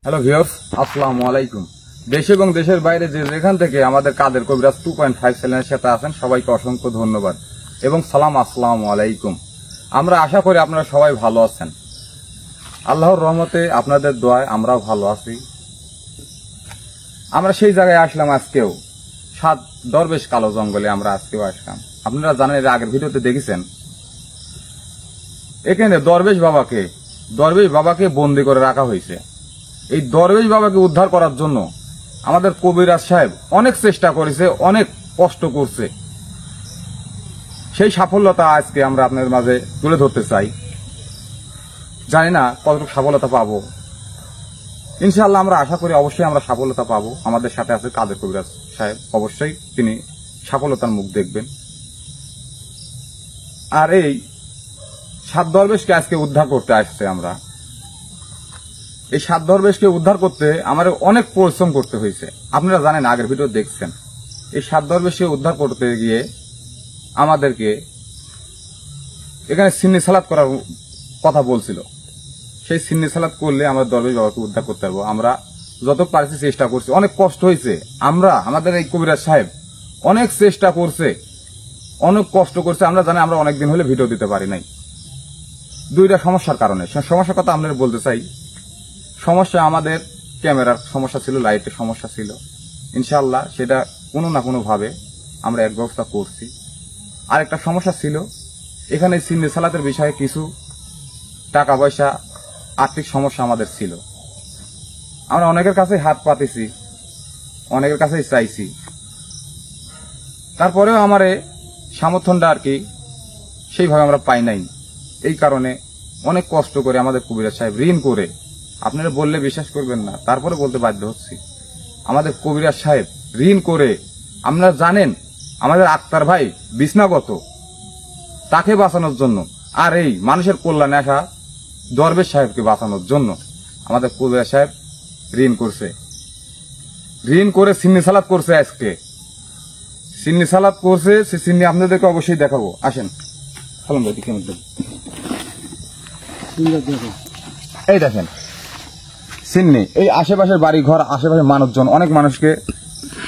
Hello viewers, আসসালামু আলাইকুম। দেশ এবং দেশের বাইরে যে যেখান থেকে আমাদের কাদের কবিরাজ 2.5 চ্যানেলের সাথে আছেন সবাইকে অসংখ্য ধন্যবাদ এবং সালাম, আসসালামু আলাইকুম। আমরা আশা করি আপনারা সবাই ভালো আছেন। আল্লাহর রহমতে আপনাদের দোয়ায় আমরাও ভালো আছি। আমরা সেই জায়গায় আসলাম আজকেও, সাত দরবেশ কালো জঙ্গলে আমরা আজকেও আসলাম। আপনারা জানেন, এর আগের ভিডিওতে দেখেছেন, এখানে দরবেশ বাবাকে বন্দি করে রাখা হয়েছে। এই দরবেশ বাবাকে উদ্ধার করার জন্য আমাদের কবিরাজ সাহেব অনেক চেষ্টা করেছে, অনেক কষ্ট করছে। সেই সাফল্যতা আজকে আমরা আপনাদের মাঝে তুলে ধরতে চাই। জানি না কতটুকু সফলতা পাবো, ইনশাআল্লাহ আমরা আশা করি অবশ্যই আমরা সফলতা পাবো। আমাদের সাথে আছে কাদের কবিরাজ সাহেব, অবশ্যই তিনি সফলতার মুখ দেখবেন। আর এই সাত দরবেশকে আজকে উদ্ধার করতে আসছে আমরা। এই সাত দরবেশকে উদ্ধার করতে আমাদের অনেক পরিশ্রম করতে হয়েছে। আপনারা জানেন, আগের ভিডিও দেখছেন, এই সাত দরবেশকে উদ্ধার করতে গিয়ে আমাদেরকে এখানে সিন্নি সালাত করার কথা বলছিল। সেই সিন্নি সালাত করলে আমরা দরবেশ বাবাকে উদ্ধার করতে পারবো। আমরা যত পারছি চেষ্টা করছি, অনেক কষ্ট হয়েছে। আমাদের এই কবিরাজ সাহেব অনেক চেষ্টা করছে, অনেক কষ্ট করছে। আমরা জানি আমরা অনেকদিন হলে ভিডিও দিতে পারি নাই, দুইটা সমস্যার কারণে। সমস্যার কথা আপনাদের বলতে চাই। সমস্যা আমাদের ক্যামেরার সমস্যা ছিল, লাইটের সমস্যা ছিল। ইনশাআল্লাহ সেটা কোনো না কোনো ভাবে আমরা এক ব্যবস্থা করছি। আর একটা সমস্যা ছিল, এখানে সিন্নি সালাতের বিষয়ে কিছু টাকা পয়সা, আর্থিক সমস্যা আমাদের ছিল। আমরা অনেকের কাছে হাত পাতেছি, অনেকের কাছেই চাইছি। তারপরেও আমার সামর্থ্যটা আর কি সেইভাবে আমরা পাই নাই। এই কারণে অনেক কষ্ট করে আমাদের কবিরাজ সাহেব ঋণ করে, আপনারা বললে বিশ্বাস করবেন না, তারপরে বলতে বাধ্য হচ্ছি, আমাদের কবিরাজ সাহেব ঋণ করে, আপনারা জানেন আমাদের আক্তার ভাই বিছনাগত, তাকে বাঁচানোর জন্য আর এই মানুষের কল্যাণে আসা দরবেশ সাহেবকে বাঁচানোর জন্য আমাদের কবিরাজ সাহেব ঋণ করছে। ঋণ করে সিন্নি সালাত করছে। আজকে সিন্নি সালাত করছে, সে সিন্নি আপনাদেরকে অবশ্যই দেখাবো। আসেন সালাম ভাই, কেমন এই দেখেন সিন্নি। এই আশেপাশের বাড়ি ঘর, আশেপাশের মানুষজন, অনেক মানুষকে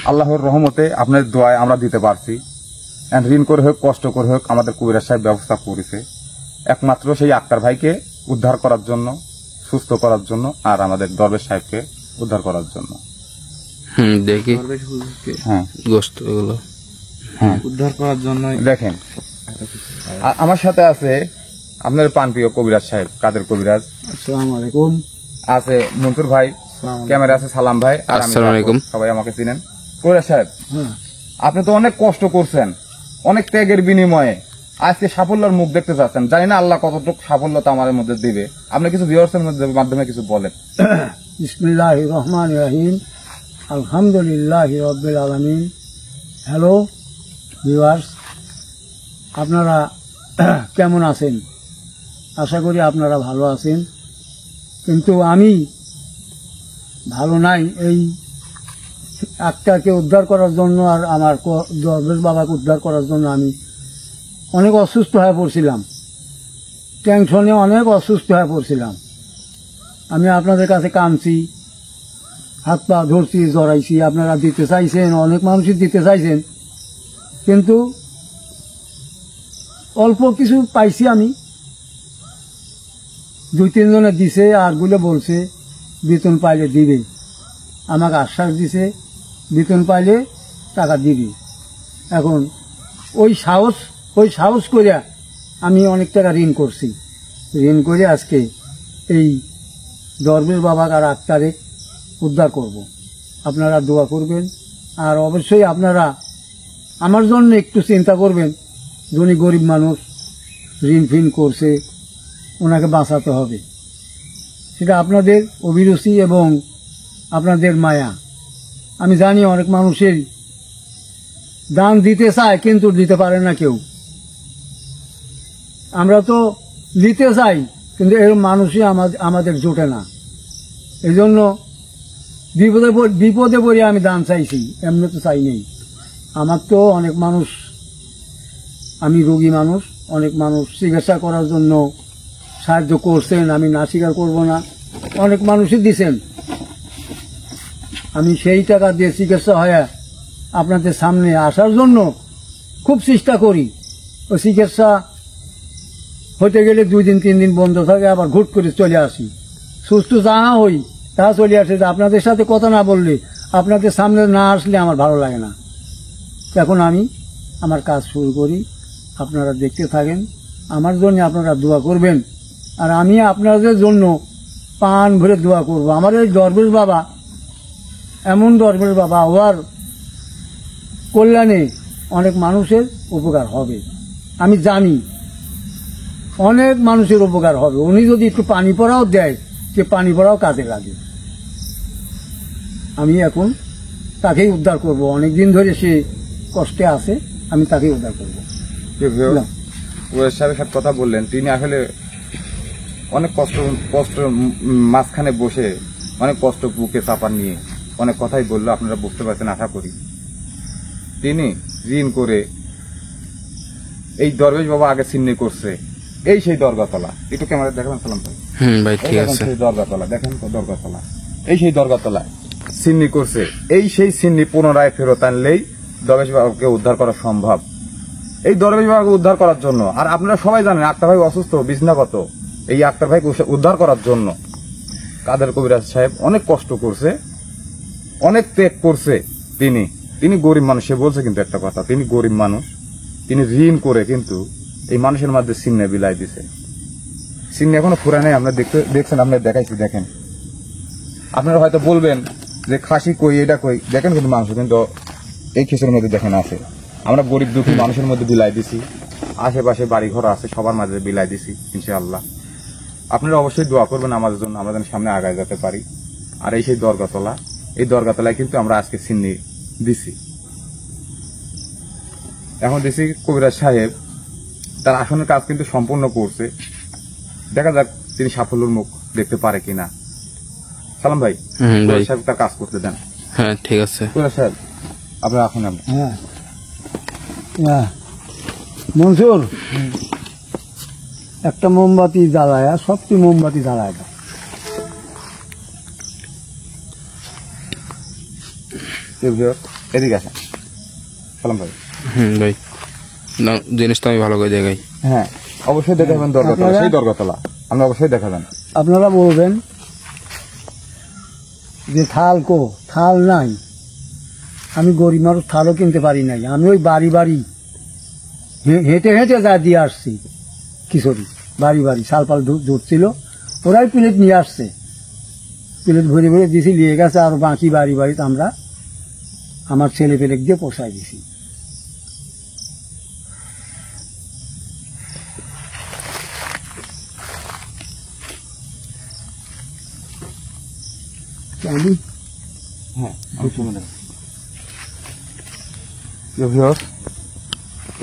আল্লাহর রহমতে আপনার দোয়ায় আমরা দিতে পারছি। ঋণ করে হোক, কষ্ট করে হোক, আমাদের কবিরাজ সাহেব ব্যবস্থা করেছে একমাত্র সেই আক্তার ভাইকে উদ্ধার করার জন্য, সুস্থ করার জন্য, আর আমাদের দরবেশ সাহেবকে উদ্ধার করার জন্য। দেখি হ্যাঁ, গোস্ত এগুলো উদ্ধার করার জন্য। দেখেন আমার সাথে আছে আপনার প্রাণপ্রিয় কবিরাজ সাহেব, কাদের কবিরাজ। আসসালামু আলাইকুম। আছে মনসুর ভাই, ক্যামেরা আছে সালাম ভাই, আর আমি, আসসালামু আলাইকুম। সবাই আমাকে চিনেন। কবিরাজ সাহেব, হ্যাঁ, আপনি তো অনেক কষ্ট করছেন, অনেক ত্যাগের বিনিময়ে আজকে সাফল্যের মুখ দেখতে চাচ্ছেন। জানি না আল্লাহ কতটুকু সাফল্যতা আমাদের মধ্যে দিবে। আপনি কিছু ভিউয়ার্সের মাধ্যমে কিছু বলেন। বিসমিল্লাহির রহমানির রহিম, আলহামদুলিল্লাহি রাব্বিল আলামিন। হ্যালো ভিউয়ার্স, আপনারা কেমন আছেন? আশা করি আপনারা ভালো আছেন। কিন্তু আমি ভালো নাই। এই আত্মাকে উদ্ধার করার জন্য আর আমার দরবেশ বাবাকে উদ্ধার করার জন্য আমি অনেক অসুস্থ হয়ে পড়ছিলাম, টেনশনে অনেক অসুস্থ হয়ে পড়ছিলাম। আমি আপনাদের কাছে কাঁদছি, হাত পা ধরছি, জড়াইছি। আপনারা দিতে চাইছেন, অনেক মানুষই দিতে চাইছেন, কিন্তু অল্প কিছু পাইছি আমি। 2-3 জনে দিছে, আর গুলো বলছে বেতন পাইলে দিবে। আমাকে আশ্বাস দিছে বেতন পাইলে টাকা দিবে। এখন ওই সাহস করে আমি অনেক টাকা ঋণ করছি। ঋণ করে আজকে এই দরবেশ বাবা আর আক্তারে উদ্ধার করব। আপনারা দোয়া করবেন, আর অবশ্যই আপনারা আমার জন্য একটু চিন্তা করবেন। যিনি গরিব মানুষ, ঋণ ফিন করছে, ওনাকে বাঁচাতে হবে। সেটা আপনাদের অভিরুচি এবং আপনাদের মায়া। আমি জানি অনেক মানুষের দান দিতে চায়, কিন্তু দিতে পারে না কেউ। আমরা তো দিতে চাই, কিন্তু এর মানুষই আমাদের জোটে না। এই জন্য বিপদে পড়ে আমি দান চাইছি, এমনি তো চাই নেই। আমার তো অনেক মানুষ, আমি রোগী মানুষ, অনেক মানুষ চিকিৎসা করার জন্য সাহায্য করছেন, আমি না স্বীকার করব না। অনেক মানুষই দিছেন, আমি সেই টাকা দিয়ে চিকিৎসা হয়ে আপনাদের সামনে আসার জন্য খুব চেষ্টা করি। ও চিকিৎসা হতে গেলে 2 দিন 3 দিন বন্ধ থাকে, আবার ঘুট করে চলে আসি। সুস্থ যাহা হই তা চলে আসে। আপনাদের সাথে কথা না বললে, আপনাদের সামনে না আসলে আমার ভালো লাগে না। এখন আমি আমার কাজ শুরু করি, আপনারা দেখতে থাকেন, আমার জন্য আপনারা দোয়া করবেন, আর আমি আপনাদের জন্য প্রাণ ভরে দোয়া করব। আমার এই দরবেশ বাবা এমন দরবেশ বাবা, ওর কল্যাণে অনেক মানুষের উপকার হবে। আমি জানি অনেক মানুষের উপকার হবে। উনি যদি একটু পানি পড়াও দেয়, সে পানি পড়াও কাজে লাগে। আমি এখন তাকেই উদ্ধার করব। অনেকদিন ধরে সে কষ্টে আছে, আমি তাকেই উদ্ধার করব। ওয়েস সাহেবের সাথে কথা বললেন, তিনি আসলে অনেক কষ্ট মাঝখানে বসে অনেক কষ্ট বুকে চাপা নিয়ে অনেক কথাই বললো, আপনারা বুঝতে পারছেন আশা করি। তিনি ঋণ করে এই দরবেশ বাবা আগে সিন্নি করছে, এই সেই দরগাতলা, একটু ক্যামেরা দেখাবেন সালাম ভাই? ভাই ঠিক আছে। সেই দরগাতলা দেখেন তো, দরগাতলা, এই সেই দরগাতলা সিন্নি করছে। এই সেই সিন্নি পুনরায় ফেরত আনলেই দরবেশ বাবাকে উদ্ধার করা সম্ভব। এই দরবেশ বাবাকে উদ্ধার করার জন্য, আর আপনারা সবাই জানেন আক্তার ভাই অসুস্থ, বিছনাগত। এই আক্তার ভাইকে উদ্ধার করার জন্য কাদের কবিরাজ সাহেব অনেক কষ্ট করছে, অনেক ত্যাগ করছে। তিনি গরিব মানুষ, সে বলছে কিন্তু একটা কথা, তিনি গরিব মানুষ, তিনি ঋণ করে কিন্তু এই মানুষের মধ্যে সিন্নে বিলাই দিছে। সিন্নি এখনো ফুরায় নাই, আমরা দেখছেন, আপনার দেখাইছি, দেখেন। আপনারা হয়তো বলবেন যে খাসি কই, এটা কই, দেখেন কিন্তু মাংস কিন্তু এই খিচুড়ির মধ্যে দেখেন আছে। আমরা গরিব দুঃখী মানুষের মধ্যে বিলাই দিছি, আশেপাশে বাড়ি ঘর আছে, সবার মাঝে বিলাই দিছি ইনশাআল্লাহ। আপনারা অবশ্যই দোয়া করবেন আমাদের জন্য, আমরা যেন সামনে আগায় যেতে পারি। আর এই সেই দরগাতলা, এই দরগাতলায় কিন্তু আমরা আজকে সিন্নি দিছি। এখন দেখছি কবিরাজ সাহেব তার আসনের কাজ কিন্তু সম্পূর্ণ করছে। দেখা যাক তিনি সাফল্যের মুখ দেখতে পারে কিনা। সালাম ভাই, কবিরাজ সাহেব তার কাজ করতে দেন। হ্যাঁ ঠিক আছে। কবিরাজ সাহেব আপনারা এখন হ্যাঁ হ্যাঁ মনসুর, একটা মোমবাতি জ্বালায়, সবটি মোমবাতি জ্বালায় দাও। এদিকে আসেন সালাম ভাই। ভাই না, জিনিসটা আমি ভালো করে দেখাই। হ্যাঁ অবশ্যই দেখাবেন দরগাতলা, সেই দরগাতলা আপনি অবশ্যই দেখাবেন। আপনারা বলবেন যে থাল নাই, আমি গরিব মানুষ, থালও কিনতে পারি নাই। আমি ওই বাড়ি বাড়ি হেঁটে হেঁটে যা দিয়ে আসছি, কিশোরী বাড়ি বাড়ি শালপাল ধরছিল, ওরাই প্লেট নিয়ে আসছে, প্লেট ভরে ভরে দিয়েছি, নিয়ে গেছে। আর বাকি বাড়ি বাড়িতে আমরা আমার ছেলে পেলে দিয়ে পোষায় দিছি। হ্যাঁ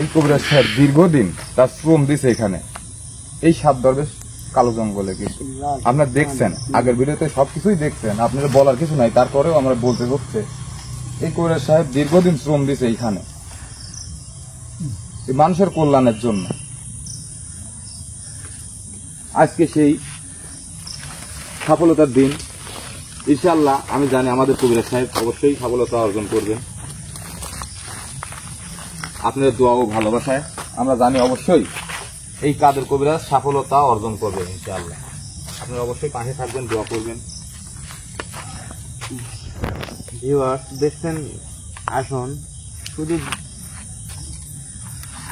এই কবিরাজ সাহেব দীর্ঘদিন তার শ্রম দিছে এখানে, এই 7 দরবেশ কালো জঙ্গলে কিছু আপনারা দেখছেন, আগের ভিডিওতে সবকিছুই দেখছেন, আপনারা বলার কিছু নাই, তারপরেও আমরা বলতে হচ্ছে। এই কবিরাজ সাহেব দীর্ঘদিন শ্রম দিছে এইখানে এই মানুষের কল্যাণের জন্য। আজকে সেই সফলতার দিন, ইনশাআল্লাহ আমি জানি আমাদের কবিরাজ সাহেব অবশ্যই সফলতা অর্জন করবেন। আপনাদের দোয়া ও ভালোবাসায় আমরা জানি অবশ্যই এই কাদের কবিরাজ সফলতা অর্জন করবে ইনশাআল্লাহ। আপনারা অবশ্যই পাশে থাকবেন, দোয়া করবেন। ভিউয়ার্স দেখছেন আসন, শুধু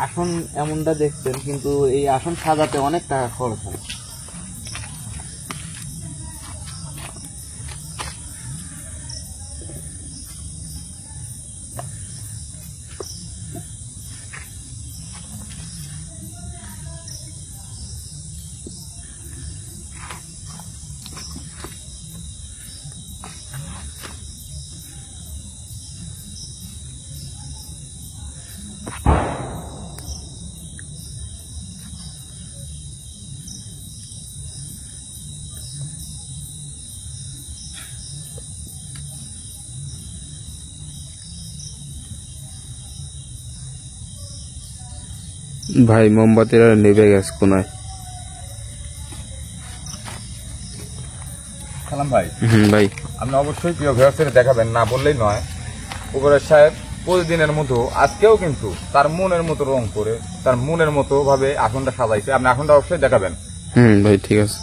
আসন এমনটা দেখছেন, কিন্তু এই আসন সাজাতে অনেক টাকা খরচ হয়। ভাই মোমবাতিরা নেভে গেছে কোনায়। সালাম ভাই, ভাই। আপনি অবশ্যই প্রিয় ভিউয়ার্সদের দেখাবেন, না বললেই নয়। উপরের সাহেব প্রতিদিনের মতো আজকেও কিন্তু তার মনের মতো রং করে, তার মনের মতো ভাবে আসনটা সাজাইছে। আপনি আসনটা অবশ্যই দেখাবেন। ভাই ঠিক আছে।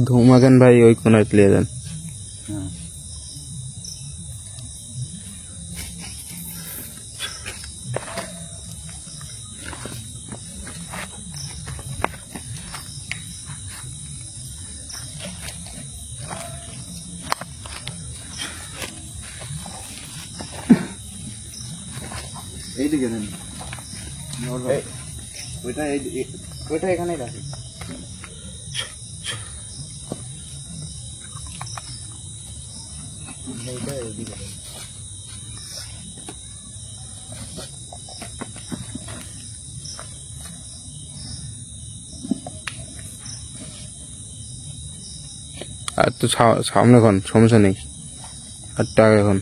ঘুমাকেন ভাই, ওই কোনায় তুলে দেন। এইদিকে দেন, ওইটা এখানেই রাখি। আর তো সামনে এখন সমস্যা নেই, আর টাকা এখন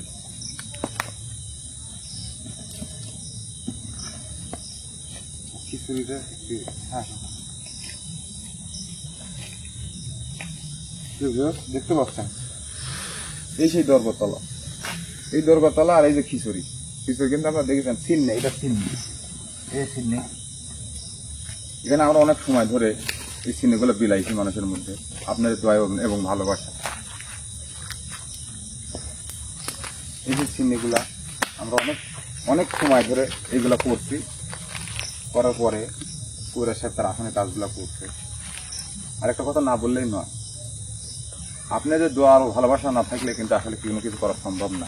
দেখতে পাচ্ছেন, এই সেই দরগতলা, এই দরগতলা আর এই যে খিচুড়ি কিন্তু আপনারা দেখেছেন সিন নেই, এটা সিন নেই, এই সিন নেই। এখানে আমরা অনেক সময় ধরে এই সিনেগুলো বিলাইছি মানুষের মধ্যে, আপনাদের দোয়া এবং ভালোবাসা। এই যে সিনেগুলা আমরা অনেক সময় ধরে এইগুলা করছি, করার পরে পুরা সাহেব তার আসনে কাজগুলা করছে। আর একটা কথা না বললেই নয়, আপনাদের দোয়া আর ভালোবাসা না থাকলে কিন্তু আসলে কোনো কিছু করা সম্ভব না।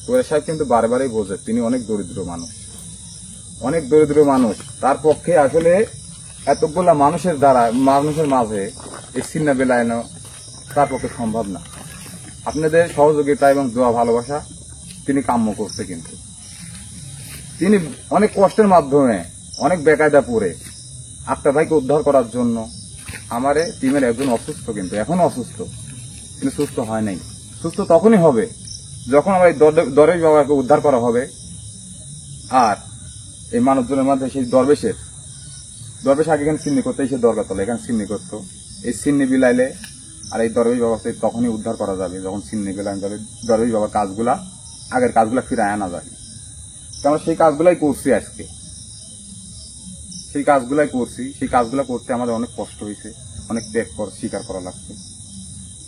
পুরা সাহেব কিন্তু বারে বোঝে তিনি অনেক দরিদ্র মানুষ, তার পক্ষে আসলে এতগুলা মানুষের মাঝে এই সিন্না বেলায়নো তার পক্ষে সম্ভব না। আপনাদের সহযোগিতা এবং দোয়া ভালোবাসা তিনি কাম্য করছে। কিন্তু তিনি অনেক কষ্টের মাধ্যমে, অনেক বেকায়দা পড়ে একটা ভাইকে উদ্ধার করার জন্য, আমার টিমের একজন অসুস্থ, কিন্তু এখনো অসুস্থ, কিন্তু সুস্থ হয় নাই। সুস্থ তখনই হবে যখন আমার এই দরবেশ বাবাকে উদ্ধার করা হবে। আর এই মানুষজনের মধ্যে সেই দরবেশ আগে এখানে সিন্নি করতো, এই সে দরগাতলা এখানে সিন্নি করতো। এই সিন্নি বিলাইলে আর এই দরবেশ বাবাকে তখনই উদ্ধার করা যাবে যখন সিন্নি বিলাইন যাবে, দরবেশ বাবার আগের কাজগুলা ফিরে আনা যাবে। তো আমরা সেই কাজগুলাই করছি আজকে, সেই কাজগুলা করতে আমাদের অনেক কষ্ট হয়েছে, অনেক ত্যাগ স্বীকার করা লাগছে।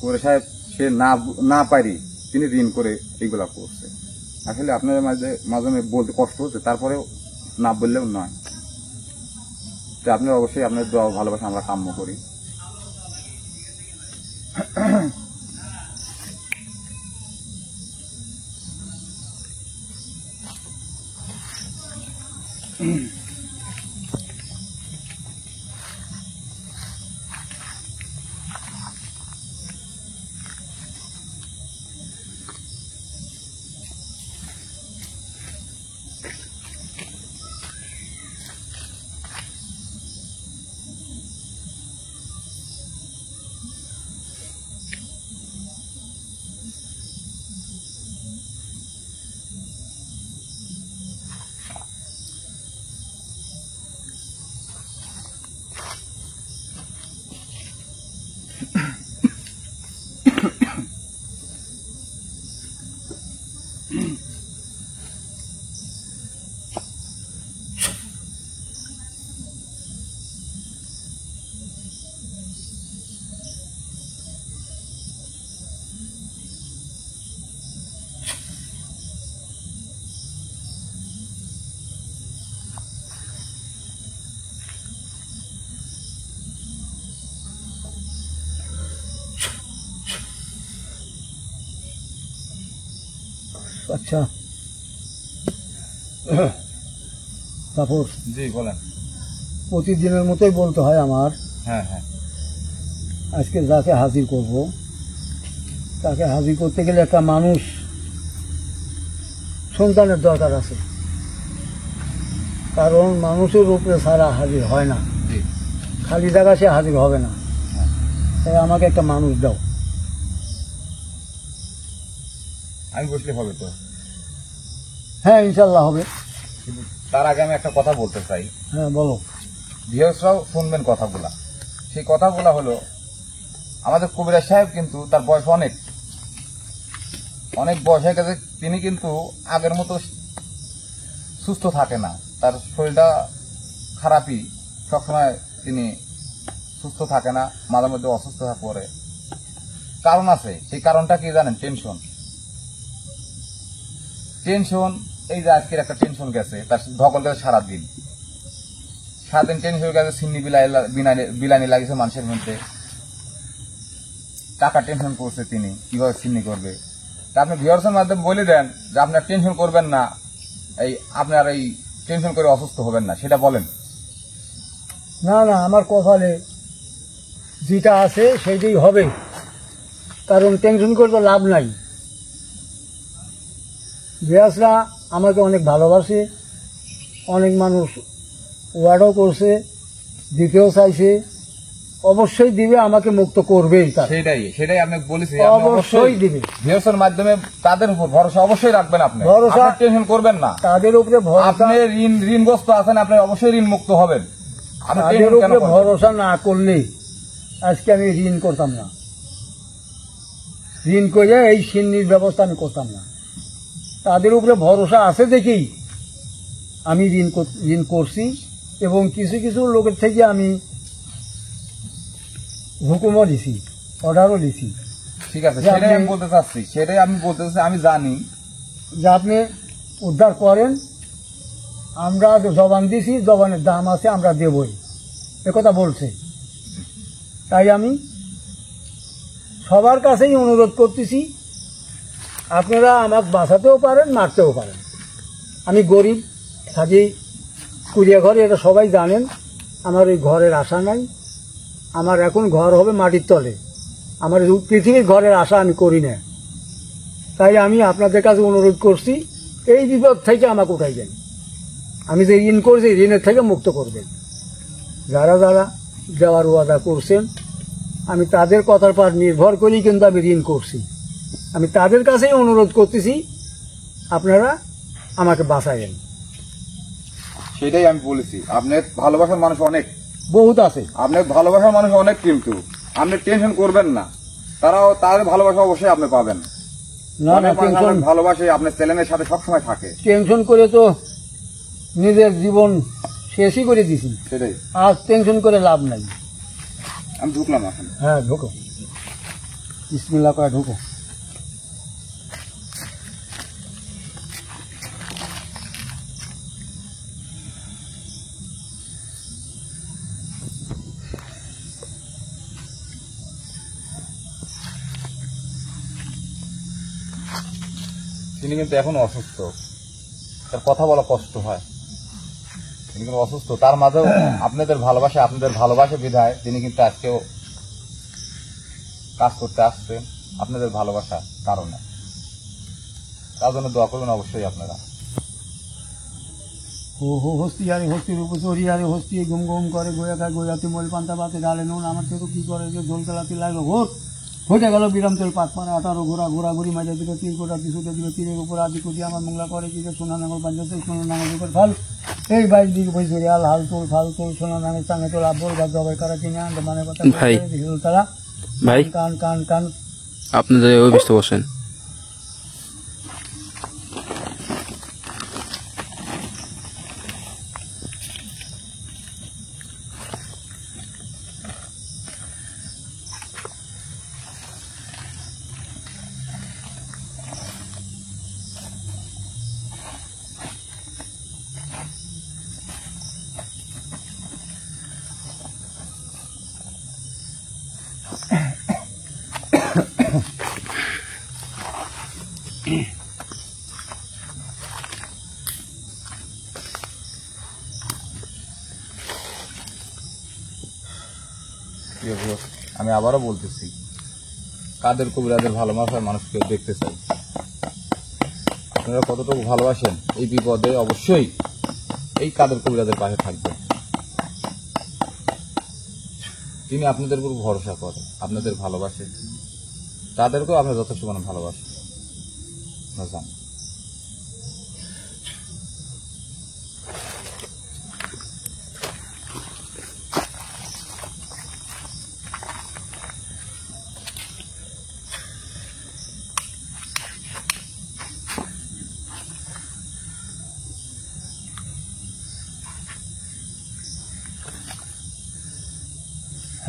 করে সাহেব সে না পারি তিনি ঋণ করে এইগুলা করছে। আসলে আপনাদের মাঝে বলতে কষ্ট হচ্ছে, তারপরেও না বললেও নয়। তো আপনারা অবশ্যই আপনাদের দোয়া ভালোবাসা আমরা কাম্য করি। আচ্ছা তারপর জি বলেন। প্রতিদিনের মতোই বলতে হয় আমার। হ্যাঁ হ্যাঁ। আজকে যাকে হাজির করব, তাকে হাজির করতে গেলে একটা মানুষ সন্তানের দরকার আছে, কারণ মানুষের উপরে ছাড়া হাজির হয় না, জি। খালি জায়গা সে হাজির হবে না। তাই আমাকে একটা মানুষ দাও। আমি বসলে হবে তো? হ্যাঁ, ইনশাল্লাহ হবে। কিন্তু তার আগে আমি একটা কথা বলতে চাই। হ্যাঁ, বলো। ভিউয়ার্সরাও শুনবেন কথাগুলা। সেই কথাগুলা হলো, আমাদের কবিরাজ সাহেব কিন্তু তার বয়স অনেক অনেক বয়স হয়ে গেছে, তিনি কিন্তু আগের মতো সুস্থ থাকে না, তার শরীরটা খারাপই, সবসময় তিনি সুস্থ থাকে না, মাঝে মধ্যে অসুস্থতা পড়ে। কারণ আছে, সেই কারণটা কি জানেন? টেনশন। টেনশন, এই যে আজকের একটা টেনশন গেছে, তার ধকল গেছে সারাদিন টেনশন হয়ে গেছে, সিন্নি বিলানি লাগিয়েছে মানুষের মধ্যে, টাকা টেনশন করছে, তিনি কিভাবে সিন্নি করবে। তা আপনি ভিউয়ার্সের মাধ্যমে বলে দেন যে আপনার টেনশন করবেন না, এই আপনার এই টেনশন করে অসুস্থ হবেন না, সেটা বলেন। না না, আমার কপালে যেটা আছে সেইটাই হবে, কারণ টেনশন করে তো লাভ নাই। বিয়াসরা আমাকে অনেক ভালোবাসে, অনেক মানুষ ওয়ার্ডও করছে, দিতেও চাইছে, অবশ্যই দিবে, আমাকে মুক্ত করবেই। তার সেটাই আপনি বলেছি, অবশ্যই দিবে। ভিউয়ার্সের মাধ্যমে তাদের উপর ভরসা অবশ্যই রাখবেন, আপনি ভরসা, টেনশন করবেন না, তাদের উপরে ভরসা। আপনি ঋণগ্রস্ত আছেন, আপনি অবশ্যই ঋণ মুক্ত হবেন। আপনি তাদের টেনশন কেন উপরে করবেন? ভরসা না করলে আজকে আমি ঋণ করতাম না, ঋণ করে এই সিন্নির ব্যবস্থা আমি করতাম না। তাদের উপরে ভরসা আছে দেখেই আমি ঋণ করছি, এবং কিছু কিছু লোকের থেকে আমি হুকুমও দিছি, অর্ডারও দিছি। ঠিক আছে, সেটাই আমি বলতে চাচ্ছি, আমি জানি যে আপনি উদ্ধার করেন, আমরা জবান দিছি, জবানের দাম আছে, আমরা দেবই, একথা বলছে। তাই আমি সবার কাছেই অনুরোধ করতেছি, আপনারা আমাকে বাঁচাতেও পারেন, মারতেও পারেন। আমি গরিব, কাজেই কুড়িয়া ঘরে, এটা সবাই জানেন। আমার ওই ঘরের আশা নাই, আমার এখন ঘর হবে মাটির তলে, আমার পৃথিবীর ঘরের আশা আমি করি না। তাই আমি আপনাদের কাছে অনুরোধ করছি, এই বিপদ থেকে আমাকে উঠাই দেন। আমি যে ঋণ করছি, ঋণের থেকে মুক্ত করবেন। যারা যারা যাওয়ার ওয়াদা করছেন, আমি তাদের কথার পর নির্ভর করেই কিন্তু আমি ঋণ করছি। আমি তাদের কাছেই অনুরোধ করতেছি, আপনারা আমাকে বাঁচাইন। সেটাই আমি বলেছি, আপনার ভালোবাসার মানুষ অনেক, বহুত আছে। আপনার ভালোবাসার মানুষ অনেক, কিন্তু আপনি টেনশন করবেন না, তাদের ভালোবাসা অবশ্যই আপনি পাবেন। না না, টেনশন, ভালোবাসে আপনার ছেলেমেয়ের সাথে সবসময় থাকে। টেনশন করে তো নিজের জীবন শেষই করে দিছি, সেটাই, আর টেনশন করে লাভ নাই। আমি ঢুকলাম এখন। হ্যাঁ, ঢুকো, বিসমিল্লাহ করে ঢুকো। তিনি কিন্তু এখন অসুস্থ, তার কথা বলা কষ্ট হয়, তিনি কিন্তু অসুস্থ, তার মাঝেও আপনাদের ভালোবাসা বিধায় তিনি কিন্তু আজকেও কাজ করতে আসছেন, আপনাদের ভালোবাসার কারণে। তার জন্য দোয়া করবেন অবশ্যই আপনারা। হো হো হস্তি আরে হস্তির উপর চড়ি আরে হস্তি গুম গুম করে, গোয়া খায় গোয়াতে মল পান্তা পাতে ডালে নুন, আমার থেকে কি করে যে ঝোল তেলাতে লাগলো ভোট হয়ে গেল বিরাম তেল পাক পারে 18 ঘোরাঘুরি মাঝে দিকে তীর কোটা কিছুতে দিকে তীরের উপর আদি কুটি আমার মোংলা করে দিকে সোনা নাঙ্গল পাঞ্জাতে সোনা নাঙ্গল উপর ফাল এই বাইক দিকে বই ধরে আল হাল তোল ফাল তোল সোনা নাঙ্গল চাঙে তোল আব্বল গাছ জবাই করা কিনে আনতে মানে কথা তারা ভাই, কান কান কান আপনাদের ওই বসতে বসেন। প্রিয় ভিউয়ার্স, আমি আবারও বলতেছি, কাদের কবিরাজের ভালোবাসার মানুষ কেউ দেখতে চাই। আপনারা কতটুকু ভালোবাসেন, এই বিপদে অবশ্যই এই কাদের কবিরাজের পাশে থাকবেন। তিনি আপনাদের উপর ভরসা করে, আপনাদের ভালোবাসে, তাদেরকেও আপনারা যথেষ্ট মানে ভালোবাসেন, আপনারা জানেন।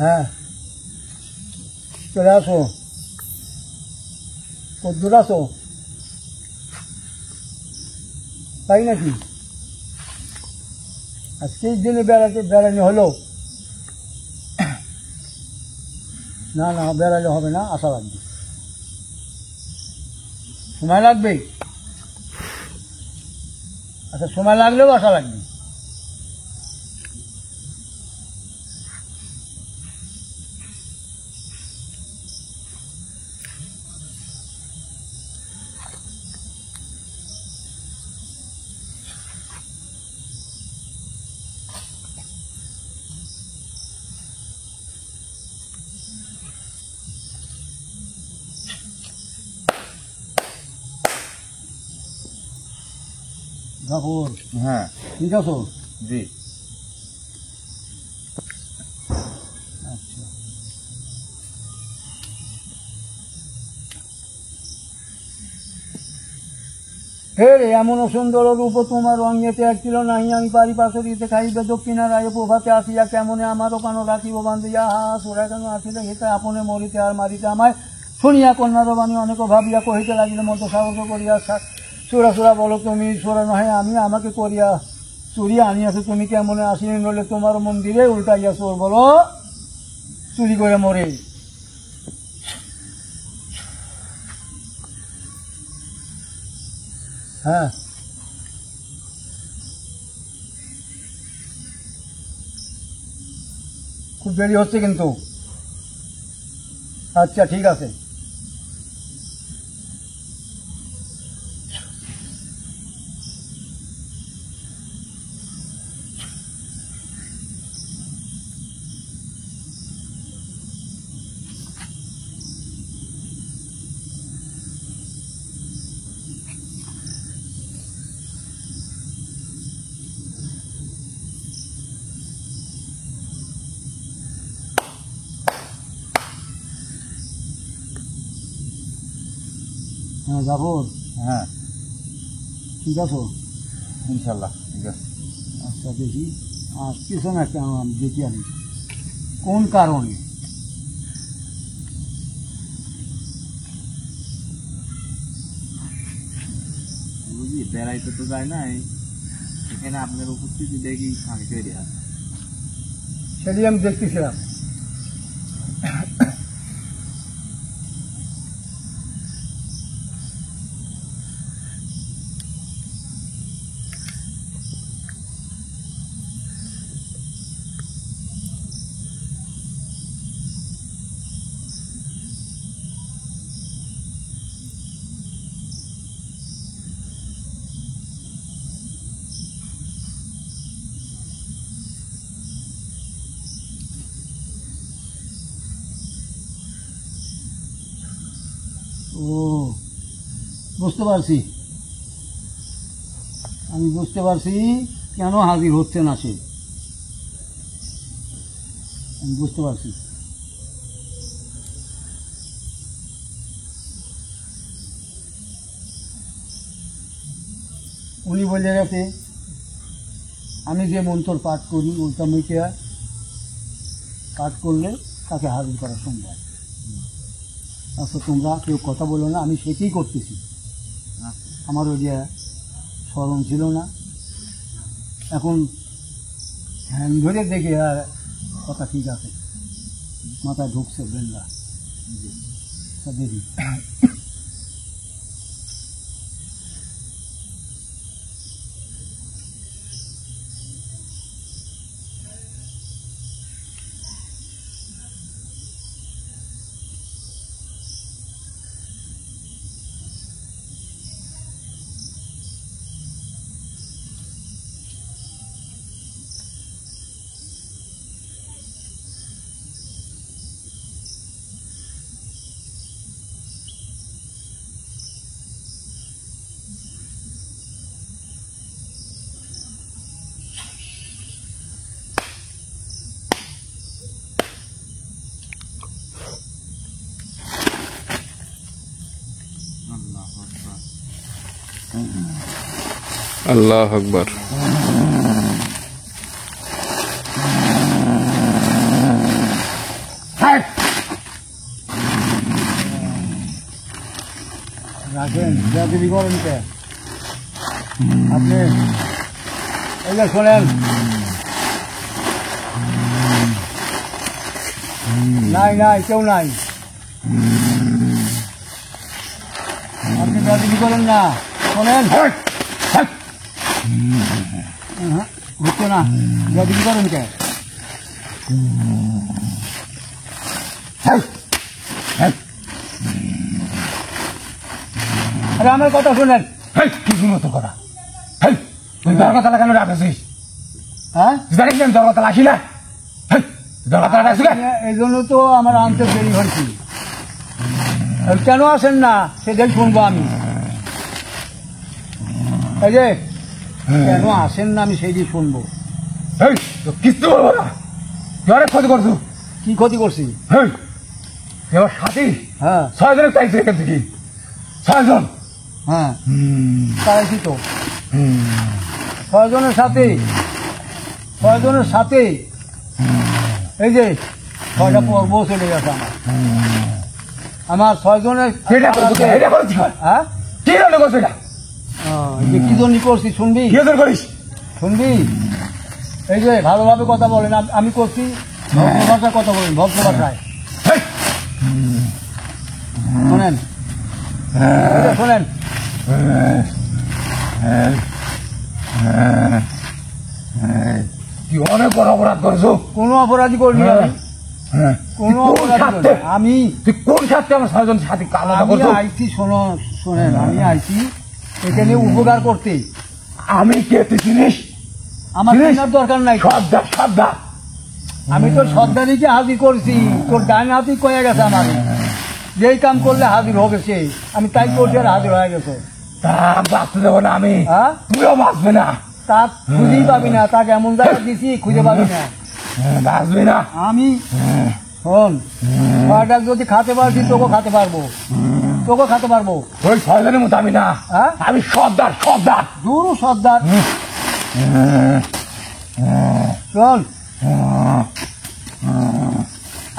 হ্যাঁ, চলে আসো। কদ্দুর আসো, তাই নাকি? আজকেই দিনে বেড়ানো হলো? না না, বেড়ালে হবে না, আসা লাগবে, সময় লাগবে। আচ্ছা, সময় লাগলেও আসা লাগবে। জাফর, হ্যাঁ, ঠিক আছো? জি। আচ্ছা, হে রে, এমন সুন্দর রূপ তোমার রঙেতে একছিল নাহি, আমি পারি পাশরিতে খাইবে দক্ষিণা রায় প্রভাতে আসিয়া কেমনে আমারও কেন রাখিব বান্ধিয়া, হা সোরা কেন আসিলে হেতে আপনে মরিতে আর মারিতে আমায়। শুনিয়া কন্যার বাণী অনেক ভাবিয়া কহিতে লাগিলে মতো সাহস করিয়া, চোরা চোরা বলো তুমি, সোরা নহে আমি, আমাকে করিয়া চুরিয়া আনিয়াছো তুমি, কেমনে আসিলে নলে তোমার মন্দিরে উল্টাইয়া চোর বলো চুরি করে মরে। হ্যাঁ, খুব দেরি হচ্ছে কিন্তু। আচ্ছা, ঠিক আছে। হ্যাঁ জাফর, হ্যাঁ, ঠিক আছো? ইনশাল্লাহ ঠিক আছে। আচ্ছা, দেখি আসতেছে না কেন, আমি দেখি আমি কোন কারণে। বুঝলি, বেড়াইতে তো যায় নাই, এখানে আপনার উপস্থিতি দেখি আমি তৈরি হয়। সেটাই আমি দেখতেছিলাম। ও, বুঝতে পারছি, আমি বুঝতে পারছি কেন হাজির হচ্ছে না সে, আমি বুঝতে পারছি। উনি বলে গেছে আমি যে মন্ত্র পাঠ করি ওইটা মেয়েকে পাঠ করলে তাকে হাজির করা সম্ভব। আচ্ছা, তোমরা কেউ কথা বলো না, আমি সেটাই করতেছি। আমার ওই যে স্মরণ ছিল না, এখন ধ্যান ধরে দেখে আর কথা ঠিক আছে, মাথায় ঢুকছে বেল্লা। দেখি আল্লাহ আকবার। রাখেন বেয়াদবি করেন কে আপনি? এই যে শোনেন, নাই নাই কেউ নাই, আপনি বেয়াদবি করেন না। শোনেন, বুঝছো না বেয়াদবি করেন কে? আরে আমার কথা শোনেন। কি শুনো তোর কথা? তুই দরকার কেন ডাকছিস? হ্যাঁ, জানিস না দরকার আসি না? দরকার ডাকছি না? এই জন্য তো আমার আনতে দেরি হয়েছি। কেন আসেন না সেটাই শুনবো আমি। এই যে কেন আসেন না আমি সেইটাই শুনবো। কিছু বলবো না, তুই অনেক ক্ষতি করছো। কি ক্ষতি করছি? তুই আমার সাথী, হ্যাঁ 6 জনের চাইছি এখান থেকে, 6 জন। হ্যাঁ তাই কি তো 6 জনের সাথে, 6 জনের সাথে এই যে 6টা পর্ব চলে গেছে আমার 6 জনের। এটা করছিস এটা করছিস হ্যাঁ কি জন্য করছিস এটা? এই যে কি জন্য করছি শুনবি? কি জন্য করিস? শুনবি? এই যে ভালোভাবে কথা বলেন, আমি করছি ভদ্র ভাষায় কথা বলেন, ভদ্র ভাষায় শোনেন। এই যে শোনেন, তুই অনেক বড় অপরাধ করছো। কোনো অপরাধী করিনি আমি, কোনো অপরাধী করিনি আমি। তুই কোন সাথে আমার 6 জন সাথী আলাদা আমি করছো? আইছি শোনেন, আমি আইছি এখানে উপকার করতে। আমি কে তুই চিনিস? আমার চেনার দরকার নাই। শ্রদ্ধা শ্রদ্ধা আমি তো সর্দারিকে হাজির করছি, তোর ডান হাতি কয়ে গেছে আমার, যেই কাম করলে হাজির হবে সে। আমি তাই করছি আর হাজির হয়ে গেছে। তা বাঁচতে দেবো না আমি, হ্যাঁ তুইও বাঁচবে না। তা খুঁজেই পাবি না, তাকে এমন জায়গা দিছি খুঁজে পাবি না। বাঁচবে না। আমি শোন, ছয়টা যদি খাতে পারছি তোকে খাতে পারবো, তোকে খাতে পারবো। ওই 6 জনের মতো আমি না, হ্যাঁ আমি সর্দার সর্দার। দূর সর্দার। শোন,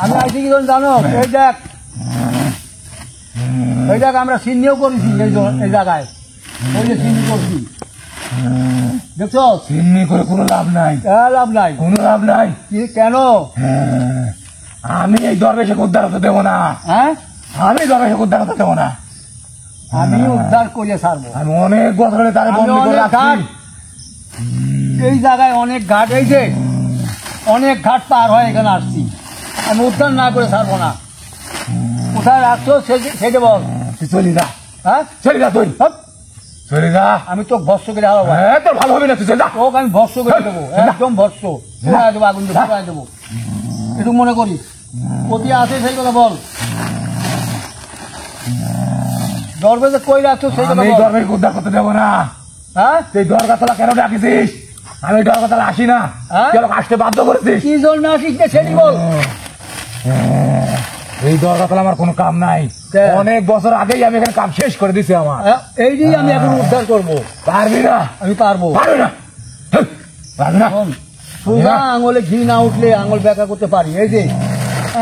আমি আইছি কি জানো? এই দেখ, এই দেখ আমরা সিন্নিও করেছি এই জায়গায়, ওই যে সিন্নি করছি দেখছো? চিন্নি করে কোনো লাভ নাই, লাভ নাই। কোনো লাভ নাই। কি কেন? আমি এই দরবেশকে উদ্ধার হতে দেবো না, হ্যাঁ আমি দরবেশকে উদ্ধার হতে দেবো না। আমি উদ্ধার করে ছাড়বো। আমি অনেক বছর ধরে তারে আমি বন্দি করে অনেক রাখছি। ঘাট, এই জায়গায় অনেক ঘাট, এই যে অনেক ঘাট পার হয়ে এখানে আসছি, আমি উদ্ধার না করে ছাড়বো না। কোথায় রাখছো সেটা বল। তুই চলি যা, হ্যাঁ চলি যা, তুই হপ, চলি যা। আমি তো ভস্য করে হারাবো। হ্যাঁ তোর ভালো হবে না, তুই চলি যা। তোকে আমি ভস্য করে দেবো, একদম ভস্য পুরাই দেবো, আগুন দিয়ে পুরাই দেবো। একটু মনে করিস প্রতি আছে সেই কথা বল। দরবেজে কই রাখছো সেই কথা আমি এই বল। দরবেশকে উদ্ধার করতে দেবো না। হ্যাঁ তুই দরগাতলা কেন ডাকিছিস? আমি দরগাতলা আসি না, হ্যাঁ? তুই আমাকে আসতে বাধ্য করেছিস। কি জন্য আসিস না সেটি বল। এই দরগাতলা আমার কোনো কাম নাই, কে? অনেক বছর আগেই আমি এখানে কাম শেষ করে দিছি আমার। এই দিয়ে আমি এখন উদ্ধার করবো। পারবি না, আমি পারবো। পারবি না, পারবি না। শোন, সোজা আঙুলে ঘি না উঠলে আঙুল ব্যাকা করতে পারি। এই যে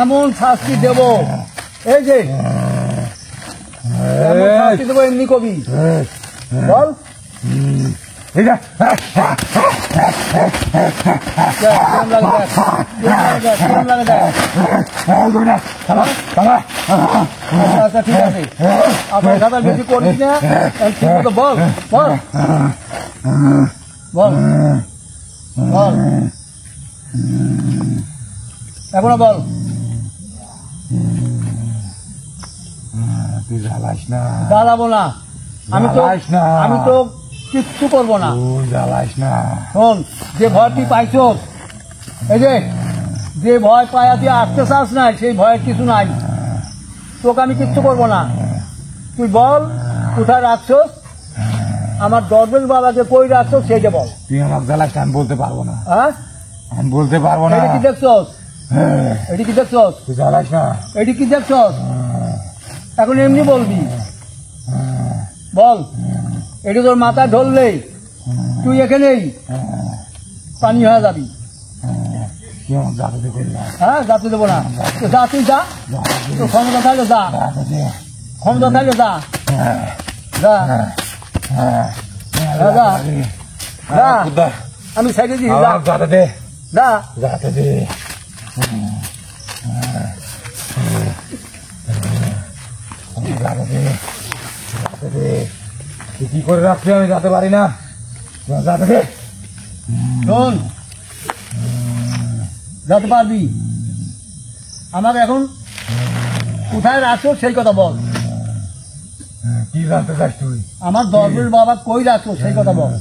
এমন শাস্তি দেব, এই যে এমন শাস্তি দেবো, এমনি কবি বল। ঠিক আছে, কিরম লাগে দেখ, কিরম লাগে দেখ। আচ্ছা ঠিক আছে, আপনার সাঁতার বেশি করিস না, ঠিক মতো বল বল বল বল, এখনো বল। তুই জ্বালাস না, জ্বালাবো না, আমি তো জ্বালাস না। আমি তো কিচ্ছু করবো না। তুই জ্বালাস না। শোন, যে ভয় তুই পাইছস, এই যে ভয় পায়া তুই আসতে চাস নাই, সেই ভয়ের কিছু নাই। তোকে আমি কিচ্ছু করবো না। তুই বল কোথায় রাখছস, আমার দরবেশ বাবাকে কই রাখছস সেইটা বল। তুই আমাকে জ্বালাস না, আমি বলতে পারবো না, হ্যাঁ আমি বলতে পারবো না। এটি কি দেখছস, এটি কি দেখছস, তুই জ্বালাস না। এটি কি দেখছস? এখন এমনি বলবি, বল। এটি তোর মাথায় ধরলেই তুই এখানেই পানি হয়ে যাবি। হ্যাঁ, যাতে দেবো না। তো যা, তুই যা, তোর ক্ষমতা থাকলে যা, ক্ষমতা থাকলে যা, যা, যা, যা, আমি সাইডে দিই, যা, যা, কি করে রাখছি আমি যেতে পারি না, শোন, যেতে পারবি। আমার এখন কোথায় রাখছো সেই কথা বল। কি জানতে চাস তুই? আমার দরবেশ বাবা কই রাখছো সেই কথা বল।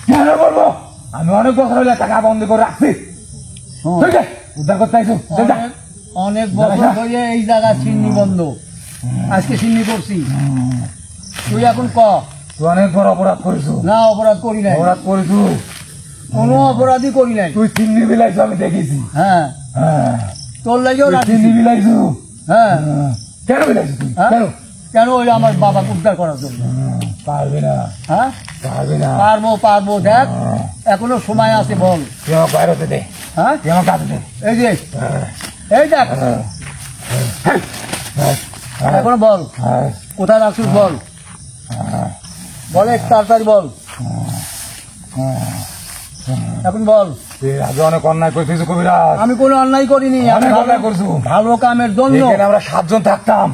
কেন বলবো? আমি অনেক বছর হলে টাকা বন্ধ করে রাখছি। শোন, ঠিক আছে, উদ্ধার করতে আইসো। অনেক বছর ধরে এই জায়গা চিন্নি বন্ধ, আজকে চিন্নি করছি। তুই এখন ক। তুই অনেক বড় অপরাধ করেছো। না, অপরাধ করি নাই, অপরাধ করেছো, কোনো অপরাধই করি নাই। তুই চিন্নি বিলাইছো, আমি দেখেছি। হ্যাঁ, হ্যাঁ, তোর লাগেও রাখছি। চিন্নি বিলাইছো। হ্যাঁ, কেন বিলাইছো তুই? হ্যাঁ? কেন? কেন? ওই আমার বাবাকে উদ্ধার করার জন্য। পারবে না, হ্যাঁ, পারবে না। পারবো, পারবো, দেখ এখনো সময় আছে, বল। তুই আমার বাইরে হতে দে, হ্যাঁ, তুই আমার কাছে দে। এই যে, এই দেখ, এখনো বল, কোথায় রাখছিস বল, বল, একটু তাড়াতাড়ি বল, এখন বল। তুই আগে অনেক অন্যায় করেছিস কবিরাজ। আমি কোনো অন্যায় করিনি, আমি অনেক অন্যায় করছো। ভালো কামের জন্য। এখানে আমরা 7 জন থাকতাম,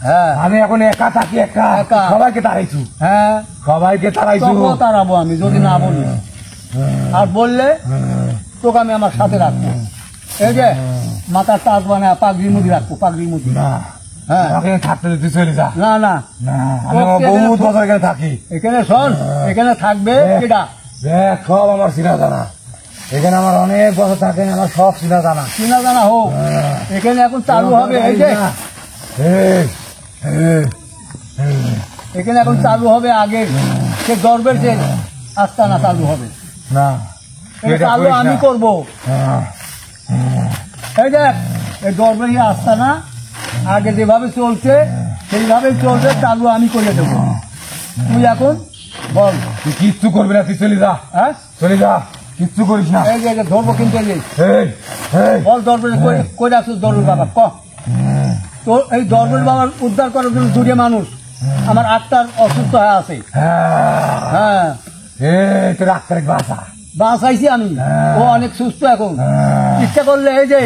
হ্যাঁ, আমি এখন একা থাকি। একা একা। সবাইকে তাড়াইছু, হ্যাঁ, সবাইকে তাড়াইছু। তবুও তাড়াবো আমি যদি না বলি, আর বললে তোকে আমি আমার সাথে রাখবো। এই যে মাথার তাজ বানায় পাগড়ির মুদি রাখবো, পাগড়ির মুদি। না, হ্যাঁ, আমাকে এখানে থাকতে দে, তুই চলে যা। না, না, না, আমি আমার বহুত বছর এখানে থাকি। এখানে শোন, এখানে থাকবে এটা দেখ, সব আমার চিনা জানা। এখানে আমার অনেক বছর থাকে, আমার সব চিনা জানা। চিনা জানা হোক। এখানে এখন চালু হবে, এই যে এখানে এখন চালু হবে। আগে সে দরবের যে আস্তানা চালু হবে, না, এটা চালু আমি করবো। এই দেখ, এই দরবের আস্তানা আগে যেভাবে চলছে সেইভাবেই চলছে, চালু আমি করে দেবো। তুই এখন বল। তুই কিচ্ছু করবি না, তুই চলে যা। হ্যাঁ, চলে যা, কিচ্ছু করিস না। এই যে ধরবো কিন্তু, এই যে এই, এই, বল, দরবের কই রাখছিস দরবের বাবা, ক। তো এই দরবের বাবার উদ্ধার করার জন্য দুটো মানুষ আমার আত্মার অসুস্থ হয়ে আছে। হ্যাঁ, হ্যাঁ, এই তোর আত্মার বাসা। বাঁচাইছি আমি, ও অনেক সুস্থ এখন। ইচ্ছা করলে, এই যে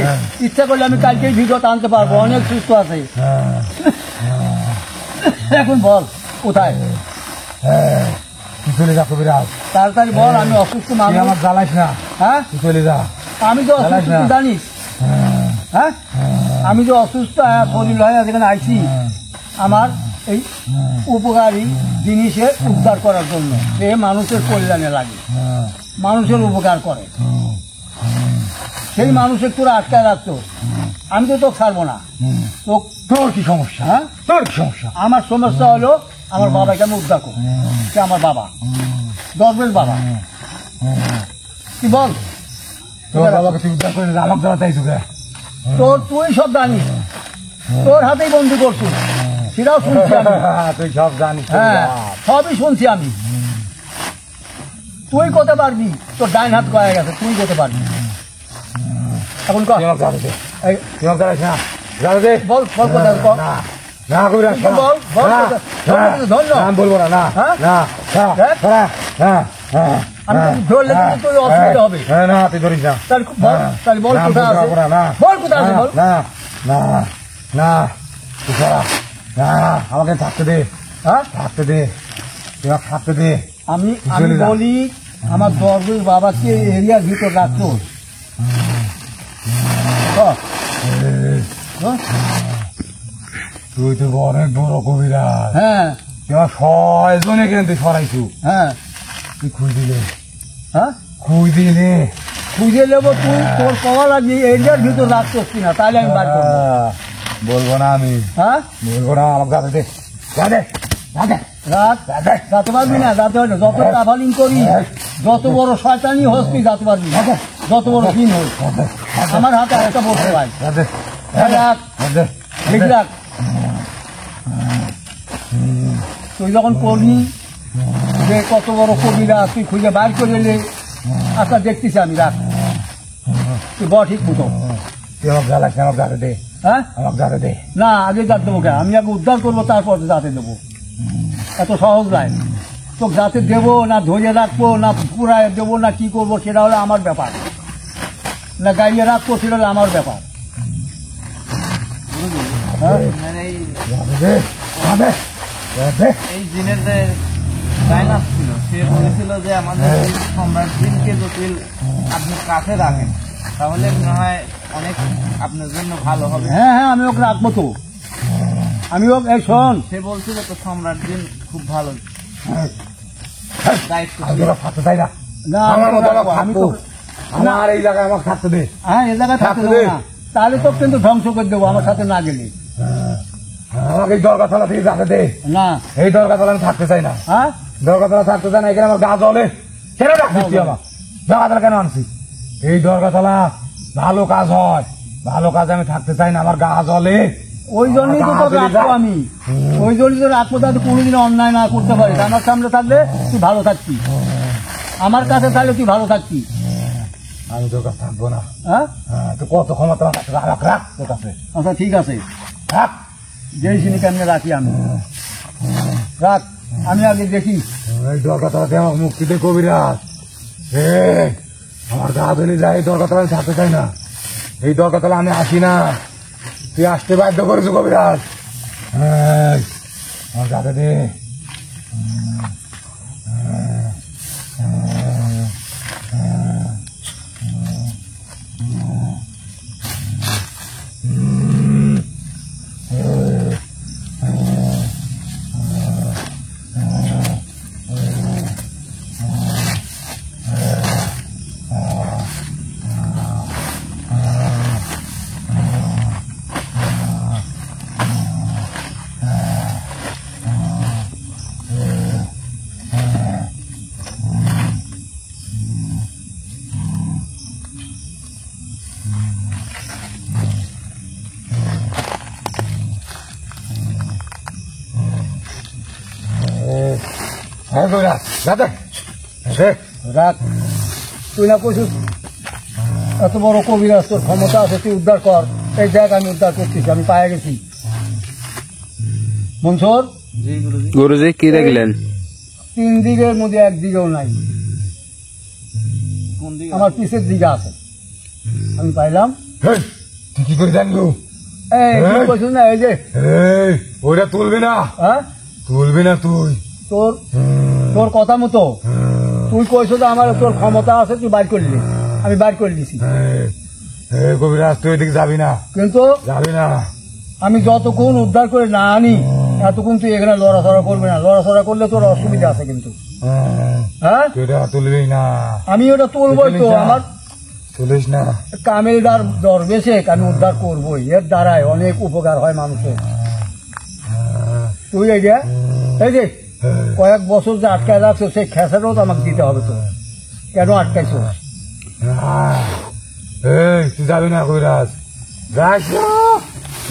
ইচ্ছা করলে আমি কালকেই ভিডিও টানতে পারবো, অনেক সুস্থ আছে এখন। বল কোথায়, তুই চলে যা কবিরাজ, তাড়াতাড়ি বল। আমি অসুস্থ তুই মানুষ। আমার জ্বালাইস না, হ্যাঁ, তুই চলে যা। আমি যে অসুস্থ তুই জানিস। হ্যাঁ, আমি যে অসুস্থ শরীর হয় যেখানে আইছি, আমার এই উপকারী জিনিসের উদ্ধার করার জন্য। এ মানুষের কল্যাণে লাগে, মানুষের উপকার করে। সেই মানুষের তোরা আটকায় রাখতো, আমি তো তোকে ছাড়বো না। তোর কি সমস্যা? হ্যাঁ, তোর কি সমস্যা? আমার সমস্যা হলো আমার বাবাকে আমি উদ্ধার করবো। সে আমার বাবা, দরবেশ বাবা। কি বল, তোর বাবাকে তুই উদ্ধার করে আমাকে দেওয়া চাইছু কে? তুই সব জানিস, তোর হাতেই বন্দি করছিস, সেটাও শুনছি আমি। তুই সব জানিস। হ্যাঁ, সবই শুনছি আমি। তুই করতে পারবি, তোর ডাইন হাত কয়ে গেছে, তুই করতে পারবি। এখন কর, তুই আমাকে জানাতে দে, এই, তুই আমাকে জানাইস না, জানাতে দে। বল, বল কোথায়, কর। না, না কবিরাজ, বল, বল, বল, না, কোথায়? না, ধন্য। না, আমি বলবো না, না, হ্যাঁ? না, ছাড়া, দেখ। ছাড়া, হ্যাঁ, হ্যাঁ, আমি হ্যাঁ, তোকে ধরলে হ্যাঁ, কিন্তু তোর অসুবিধা হবে। হ্যাঁ, না, তুই ধরিস না। তাহলে বল, তাহলে বল না, কোথায় বলতে আছে, পারবো না, না, বল কোথায় আছে, না, বল। না, না, না, তুই ছাড়া, না, আমাকে থাকতে দে, হ্যাঁ, থাকতে দে, তুই আমাকে থাকতে দে। আমি চলে যা। বলি আমার দরবেশ বাবাকে এরিয়ার ভিতর রাখতো। তুই তো অনেক বড় কবিরাজ, হ্যাঁ, তুই আমার 6 জন এখানে তুই সরাইছু, হ্যাঁ, তুই খুঁজ দিলে, হ্যাঁ, খুঁজ দিলে। খুঁজে নেবো। তুই তোর পাওয়া লাগবে এরিয়ার ভিতর রাখতোস কিনা, তাহলে আমি বার করবো। বলবো না আমি, হ্যাঁ, বলবো না, আমাকে যাতে দে, যাতে, যাতে, রাত যাতে। যাতে পারবি না, যাতে হয় না। যত ট্রাভেলিং করি, যত বড় শয়তানি হোস তুই যাতে পারবি না, যত বড় দিন হোস। আমার হাতে একটা বসে ভাই, যাতে, রাখ, যাতে, লিখে রাখ। তুই যখন করবি যে কত বড় কবিরা তুই খুঁজে বাইর করে এলে। আচ্ছা দেখতেছি আমি, রাখ তুই ব ঠিক মতো। তুই আমাকে জ্বালাস না, আমাকে যাতে দে, হ্যাঁ আমাকে যাতে দে। না, আগে যাতে দেবো কেন? আমি আগে উদ্ধার করবো, তারপর যাতে দেবো। এত সহজ নয়। তো যাতে দেবো না ধরে রাখবো না পুরায় দেবো না কি করবো সেটা হলো আমার ব্যাপার, না গাইয়ে রাখবো সেটা হলো আমার ব্যাপার। হ্যাঁ? আপনার এই দে, দে, দে। এই জিনের যে ডাইনাস ছিল, সে বলেছিল যে আমাদের এই সম্রাট জিনকে যদি আপনি কাছে রাখেন তাহলে মনে হয় অনেক আপনার জন্য ভালো হবে। হ্যাঁ হ্যাঁ, আমি ওকে রাখবো তো। আমি ওকে, এই শোন, সে বলছিল তো সম্রাট জিন খুব ভালো দায়িত্ব। আমি তোরা থাকতে চাই না। না আমার মতো রাখবো, আমাকে আমি তো থাকবো। আমার এই জায়গায় আমাকে থাকতে দে। হ্যাঁ এ জায়গায় থাকতে থাকতে দেবো দে। না, তাহলে তো কিন্তু ধ্বংস করে দেবো আমার সাথে না গেলে। আমাকে এই দরগাতলা থেকে যাতে দে। না, এই দরগাতলা আমি থাকতে চাই না। হ্যাঁ দরগাতলা থাকতে চাই না, এখানে আমার গা জ্বলে। কেন রাখছিস তুই আমার দরগাতলা কেন আনছিস? এই দরগাতলা ভালো কাজ হয়, ভালো কাজ আমি থাকতে চাই না, আমার গা জ্বলে। ওই জন্যই তো তোকে রাখবো আমি, ওই জন্যই তো রাখবো যাতে কোনোদিন অন্যায় না করতে পারিস। আমার সামনে থাকলে তুই ভালো থাকবি, আমার কাছে থাকলে তুই ভালো থাকবি। আমি তোর কাছে থাকবো না। হ্যাঁ তুই কত ক্ষমতা আমার কাছে রাখ, রাখ তোর কাছে আচ্ছা ঠিক আছে, রাখ। যেই সিনি কেমনে রাখি আমি, রাখ। আমি আগে দেখি। এই দরগাতলাতে আমার মুক্তি দে কবিরাজ। আমার গা ধরে যায়, এই দরগাতলা আমি থাকতে চাই না। এই দরগাতলা আমি আসি না, তুই আসতে বাধ্য করেছো কবিরাজ। আমার গাতে দে। হ্যাঁ কবিরাজ, যাতে রাখ। তুই না কইছিস এত বড় কবিরাজ, তোর ক্ষমতা আছে, তুই উদ্ধার কর। এই জায়গা আমি উদ্ধার করতেছি, আমি পায়ে গেছি। মনসুর, জি গুরুজি। গুরুজি কি দেখলেন? 3 দিকের মধ্যে 1 দিকেও নাই, কোন দিকে? আমার পিছের দিকে আছে। আমি পাইলাম। তুই কি করে জানলু? এই তুই কইছিস না, এই যে ওইটা তুলবি না, হ্যাঁ তুলবি না তুই। তোর তোর কথা মতো তুই কইছ যে আমার তোর ক্ষমতা আছে, তুই বাইর করলি, আমি বাইর করে দিছি। কবিরাজ তুই এদিকে যাবি না, কিন্তু যাবি না। আমি যতক্ষণ উদ্ধার করে না আনি এতক্ষণ তুই এখানে লড়াচড়া করবি না। লড়াচড়া করলে তোর অসুবিধা আছে কিন্তু। হ্যাঁ তুই এটা তুলবি না, আমি ওটা তুলবই তো, আমার তুলিস না। কামেলদার দরবেশে আমি উদ্ধার করবই, এর দ্বারাই অনেক উপকার হয় মানুষের। তুই এই যে কয়েক বছর যে আটকায় রাখছো সেই খেসাটাও তো আমাকে দিতে হবে। তো কেন আটকাইছো? এই তুই যাবি না কবিরাজ, যাস না,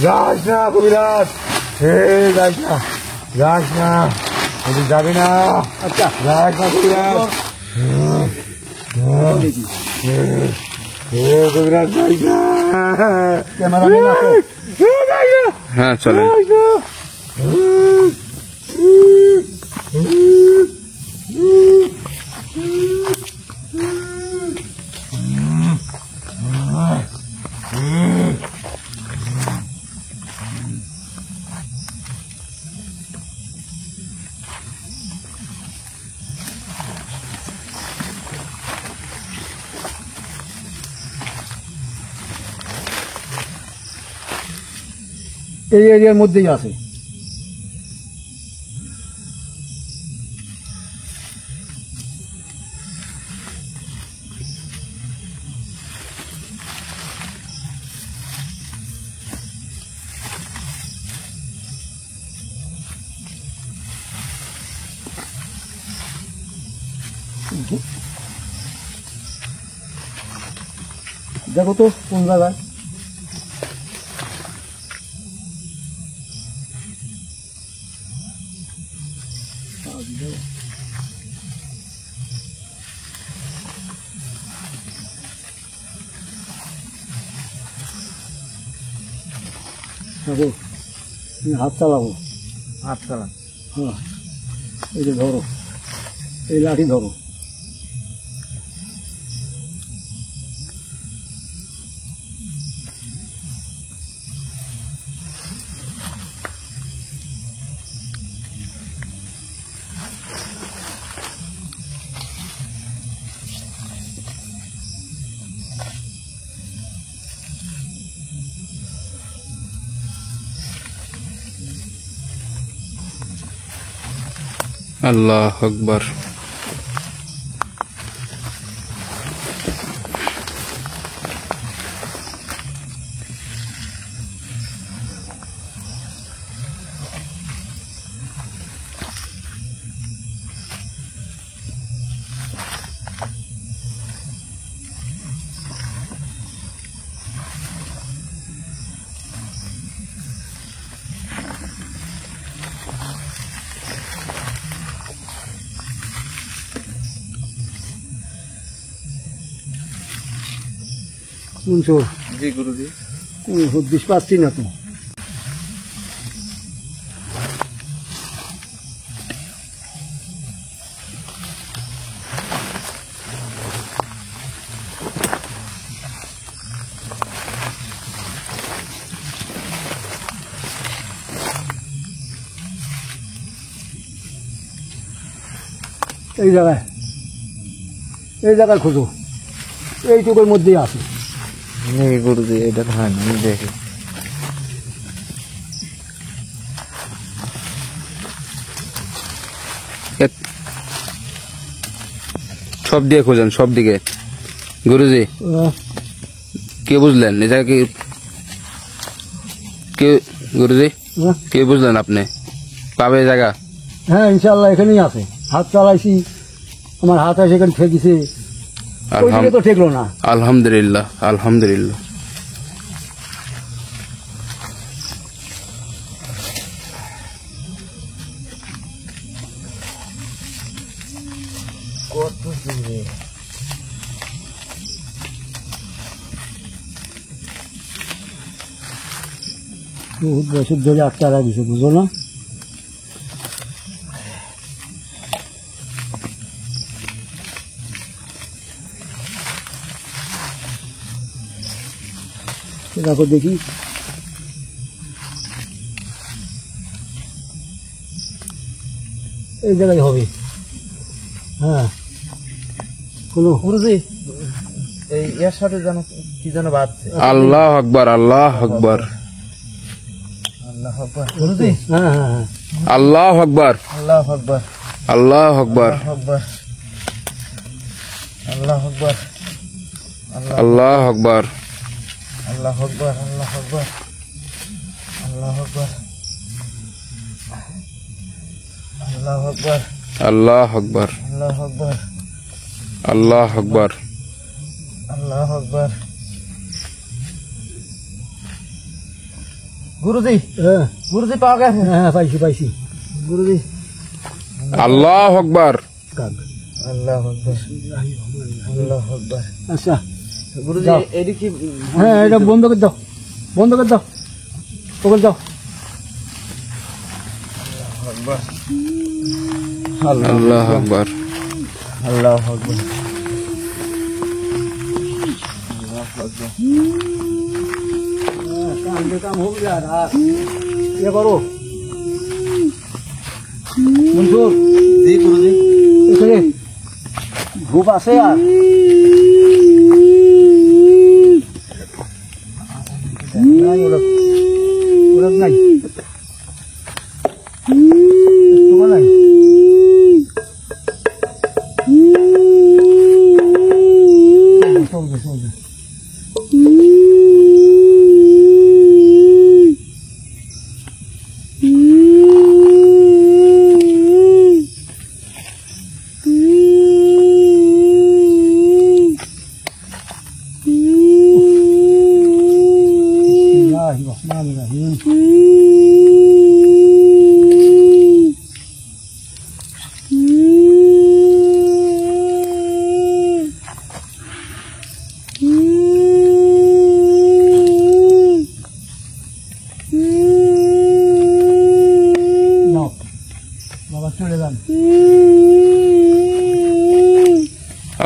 যাস না কবিরাজ, যাস না, যাস না, তুই যাবি না। আচ্ছা যাস না কবিরাজ, দেখি কবিরাজ যাই না, ক্যামেরাম্যান আছে? যাই না, হ্যাঁ চলে। যাই না। এই এরিয়ার মধ্যেই আছে। দেখো তো কোন জায়গায়। দেখো তুমি হাত চালাবো। আচ্ছা হ্যাঁ, এই যে ধরো, এই লাঠি ধরো। আল্লাহ আকবার। শুনছো? জি গুরুজি। কোন হদিস পাচ্ছি না তো। এই জায়গায় খোঁজো, এইটুকুর মধ্যেই আছে। গুরুজি এটা হয় না, আমি দেখি। সব দিয়ে খোঁজেন, সব দিকে। গুরুজি কে বুঝলেন এই জায়গা কি? কে গুরুজি কে বুঝলেন আপনি? পাবে এই জায়গা? হ্যাঁ, ইনশাল্লাহ এখানেই আছে। হাত চালাইছি, আমার হাত আছে এখানে ঠেকিছে, ওইদিকে তো ঠেকলো না। আলহামদুলিল্লাহ, আলহামদুলিল্লাহ। কত দূরে? বহুত বছর ধরে আটকা রাখিছে, বুঝো না? দেখো দেখি, এই জায়গায় হবে। হ্যাঁ, কোনো গুরুজি এই এর সাথে যেন কি যেন বাজছে। আল্লাহ আকবার, আল্লাহ আকবার, আল্লাহ আকবার। গুরুজি হ্যাঁ হ্যাঁ হ্যাঁ, আল্লাহ আকবার, আল্লাহ আকবার, আল্লাহ আকবার, আকবার, আল্লাহ আকবার, আল্লাহ আকবার, আল্লাহ আকবার, আল্লাহ আকবার, আল্লাহ আকবার, আল্লাহ আকবার, আল্লাহ আকবার, আল্লাহ আকবার, আল্লাহ আকবার। আল্লাহ আকবার। গুরুজি, হ্যাঁ গুরুজি পাওয়া গেছে। হ্যাঁ, পাইছি পাইছি। গুরুজি আল্লাহ আকবার, কাক। আল্লাহ আকবার, আল্লাহ আকবার। আচ্ছা, গুরুজি যাও। এটি কি? হ্যাঁ, এটা বন্ধ করে দাও, বন্ধ করে দাও, ওকে দাও। আল্লাহ আকবার, আল্লাহ আকবার। কাম হোক যার, আর ইয়ে করো মনসুর, জি গুরুজি। এখানে ধূপ আছে আর নাই, ওরা নাই, তোমার নাই। চলবে চলবে।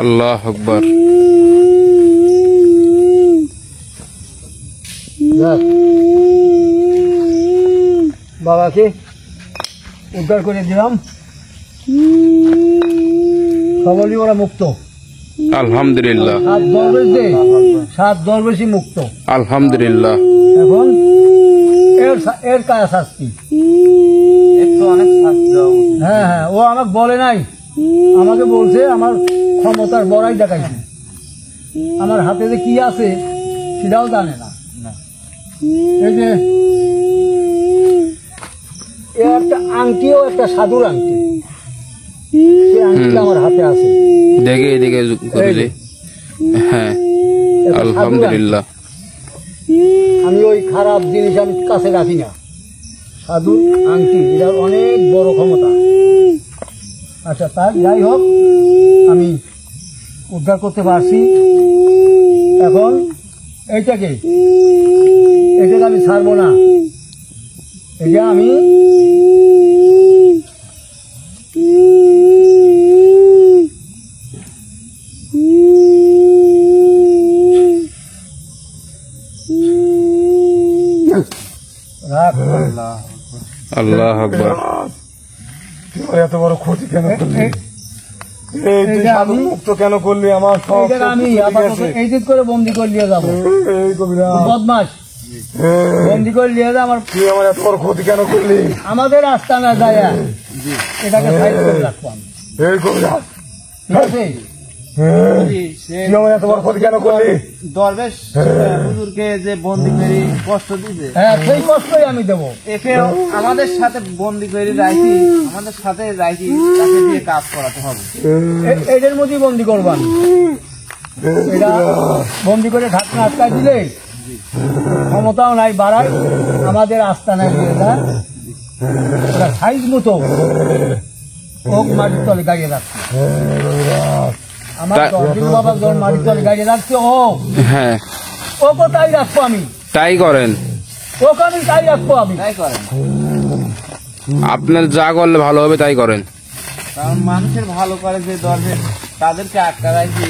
আল্লাহ আকবার। যাক, বাবাকে উদ্ধার করে দিলাম, সকলেই ওরা মুক্ত। আলহামদুলিল্লাহ, 7 দরবেশ দে, 7 দরবেশই মুক্ত। আলহামদুলিল্লাহ। এখন এর কাজ শাস্তি। একটু অনেক শাস্তি দেওয়া উচিত। হ্যাঁ হ্যাঁ, ও আমাকে বলে নাই, আমাকে বলছে আমার ক্ষমতার বড়াই দেখাইছে, আমার হাতে যে কি আছে সেটাও জানে না। না। এই যে এ একটা আংটিও একটা সাধুর আংটি, সেই আংটিটা আমার হাতে আছে। দেখে এদিকে গুরুজি। হ্যাঁ, এটা সাধুর আলহামদুলিল্লাহ। আংটি। আমি ওই খারাপ জিনিস আমি কাছে রাখি না, সাধুর আংটি, এটার অনেক বড় ক্ষমতা। আচ্ছা, তাই যাই হোক, আমি উদ্ধার করতে পারছি। এখন এটাকে আমি ছাড়বো না, এটা আমি রাখ। আল্লাহ আকবার। এত বড় ক্ষতি কেন করলি? এ- এই তুই এইটা সাধু আমি- মুক্ত কেন করলি? আমার সব এইটা আমি শক্তি চলে আপাতত গেছে। এই দিক করে বন্দি করে নিয়ে যাবো। এই কবিরাজ, বদমাস এই, বন্দি করে নিয়ে যা, আমার তুই আমার এত বড় ক্ষতি কেন করলি? আমাদের আস্তানা যায়, এটাকে সাইড করে রাখবো আমি, এই কবিরাজ, ঠিক আছে? তুই আমার এত বড় ক্ষতি কেন করলি? দরবেশ হুজুরকে যে বন্দি করে কষ্ট দিছে, হ্যাঁ, সেই কষ্টই আমি দেবো। একে আমাদের সাথে বন্দি করে রাখি, আমাদের সাথে রাখি, তাকে দিয়ে কাজ করাতে হবে। এদের মধ্যেই বন্দি করবো আমি। এটা বন্দি করে ঢাকনা আটকায় দিলে ক্ষমতাও নাই বাড়ায়, আমাদের আস্তানায় নিয়ে যায়, ওরা সাইজ মতো ওক মাটির তলে গাড়িয়ে রাখছে। আমার দর্শন বাবা যখন মাটির তলে গাড়িয়ে রাখছে, হ্যাঁ, ওকে তাই রাখবো আমি, তাই করেন। ওকে আমি তাই রাখবো আমি। তাই করেন, আপনার যা করলে ভালো হবে তাই করেন। কারণ মানুষের ভালো করে যে দরবেশ, তাদেরকে আটকা রাখি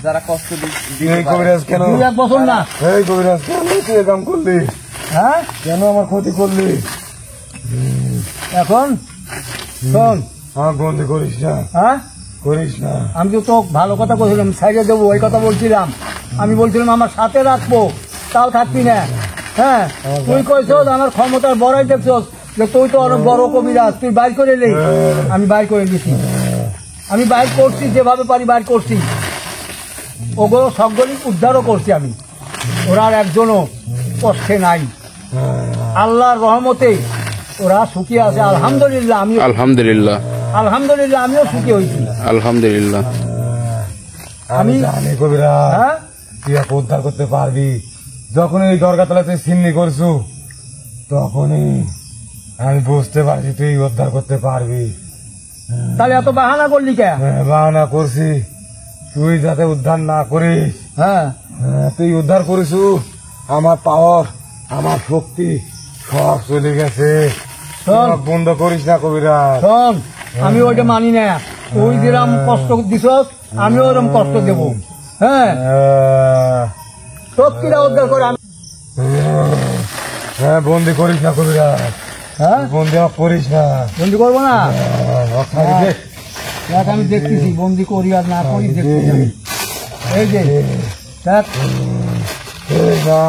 যারা কষ্ট দিতে এই পারে। কবিরাজ কেন? 2-1 বছর না, এই কবিরাজ কেন তুই এ কাম করলি? হ্যাঁ? কেন আমার ক্ষতি করলি? এখন শোন, আমার বন্দি করিস না, হ্যাঁ, করিস না। আমি তো ভালো কথা বলছিলাম, সাইডে দেবো ওই কথা বলছিলাম, আমি বলছিলাম আমার সাথে রাখবো, তাও থাকবি না। হ্যাঁ, তুই কইছ আমার ক্ষমতার বড়াই দেখছ যে তুই তো অনেক বড় কবিরাজ, তুই বাইর করে নেই, আমি বাইর করে দিছি, আমি বাইর করছি, যেভাবে পারি বাইর করছি, ওগুলো সবগুলি উদ্ধারও করছি আমি, ওরা আর একজনও কষ্টে নাই, আল্লাহর রহমতে ওরা সুখী আছে। আলহামদুলিল্লাহ, আমি আলহামদুলিল্লাহ, আলহামদুলিল্লাহ আমিও সুখী হয়েছি। আলহামদুলিল্লাহ। আমি জানি কবিরাজ, হ্যাঁ, তুই একে উদ্ধার করতে পারবি। যখন এই দরগাতলাতে সিন্নি করছু, তখনই আমি বুঝতে পারছি তুই উদ্ধার করতে পারবি। তাহলে এত বাহানা করলি কে? বাহানা করছি তুই যাতে উদ্ধার না করিস। হ্যাঁ, তুই উদ্ধার করিসু, আমার পাওয়ার, আমার শক্তি সব চলে গেছে। শোন। সব বন্ধ করিস না কবিরাজ। শোন, আমি ওইটা মানি না, তুই যেরকম কষ্ট দিছ আমিও ওরকম কষ্ট দেব। হ্যাঁ, শক্তিটা উদ্ধার করে আমি। হ্যাঁ, বন্দি করিস না কবিরাজ, হ্যাঁ, বন্দি আমার করিস না। বন্দি করবো না, দেখ, দেখ আমি দেখতেছি, বন্দি করি আর না করি দেখতেছি আমি। এই যে দেখ, এই না,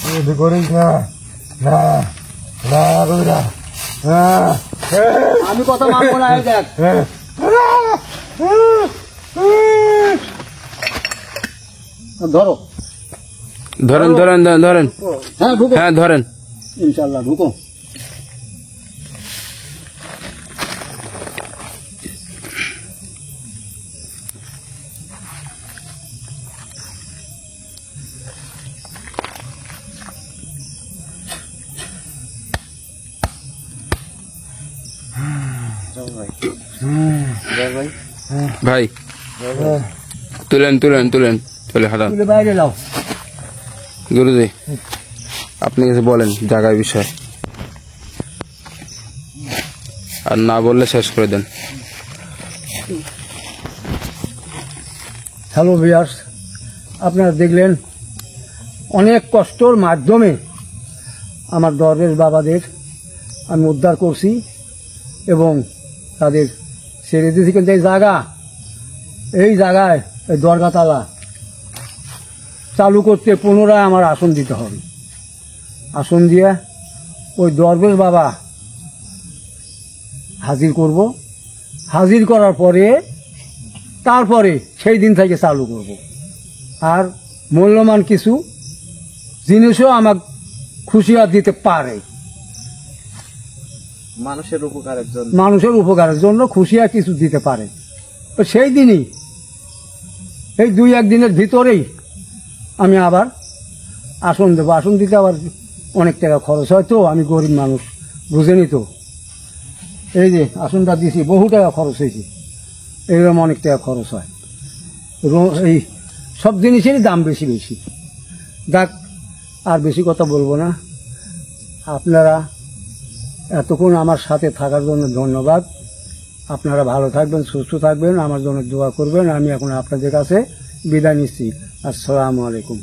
বন্দি করিস না, না না কবিরাজ, না। আমি কথা মানবো না, এই দেখ ধরো। ধরেন ধরেন ধরেন ধরেন, হ্যাঁ, ঢুকো, হ্যাঁ ধরেন। ইনশাল্লাহ ঢুকো। ভাই তুলেন তুলেন তুলেন, চলে হাঁটান। তুলে বাইরে লাও। গুরুজি, আপনি কিছু বলেন জায়গার বিষয়, আর না বললে শেষ করে দেন। হ্যালো ভিউয়ার্স, আপনারা দেখলেন অনেক কষ্টর মাধ্যমে আমার দরবেশ বাবাদের আমি উদ্ধার করছি এবং তাদের ছেড়ে দিয়েছি। কিন্তু এই জায়গায় এই দরগাতলা চালু করতে পুনরায় আমার আসন দিতে হবে। আসন দিয়ে ওই দরবেশ বাবা হাজির করব, হাজির করার পরে তারপরে সেই দিন থেকে চালু করব। আর মূল্যবান কিছু জিনিসও আমাকে খুশিয়াত দিতে পারে, মানুষের উপকারের জন্য। মানুষের উপকারের জন্য খুশিয়া কিছু দিতে পারে। তো সেই দিনই, এই 2-1 দিনের ভিতরেই আমি আবার আসন দেবো। আসন দিতে আবার অনেক টাকা খরচ হয়, তো আমি গরিব মানুষ, বুঝেনি তো। এই যে আসনটা দিয়েছি, বহু টাকা খরচ হয়েছে, এরকম অনেক টাকা খরচ হয়। এই সব জিনিসেরই দাম বেশি বেশি। দেখ, আর বেশি কথা বলবো না। আপনারা এতক্ষণ আমার সাথে থাকার জন্য ধন্যবাদ। আপনারা ভালো থাকবেন, সুস্থ থাকবেন, আমার জন্য দোয়া করবেন। আমি এখন আপনাদের কাছে বিদায় নিচ্ছি। আসসালামু আলাইকুম।